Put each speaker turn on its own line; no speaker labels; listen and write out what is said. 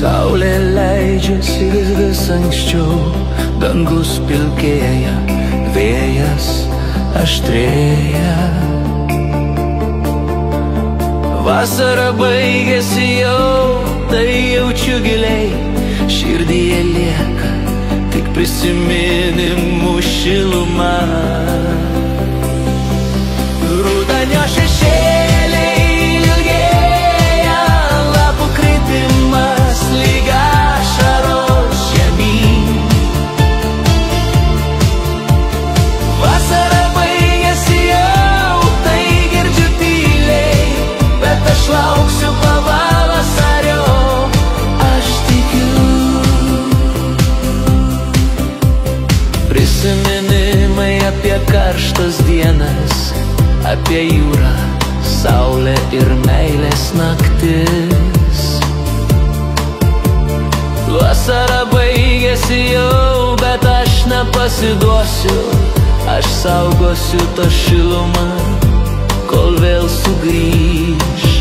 Saulė leidžiasi vis anksčiau, dangus pilkėja, vėjas aštrėja. Vasara baigėsi jau, tai jaučiu giliai, širdyje lieka tik prisiminimų šiluma. Rudenio šešėliai ilgėja, lapų kritimas lyg ašaros žemyn. Vasara baigėsi jau, tai girdžiu tyliai, bet aš lauksiu pavasario, aš tikiu. Prisiminimai apie karštas dienas, apie jūrą, saulę ir meilės naktis. Vasara baigėsi jau, bet aš nepasiduosiu, aš saugosiu tą šilumą, kol vėl sugrįš.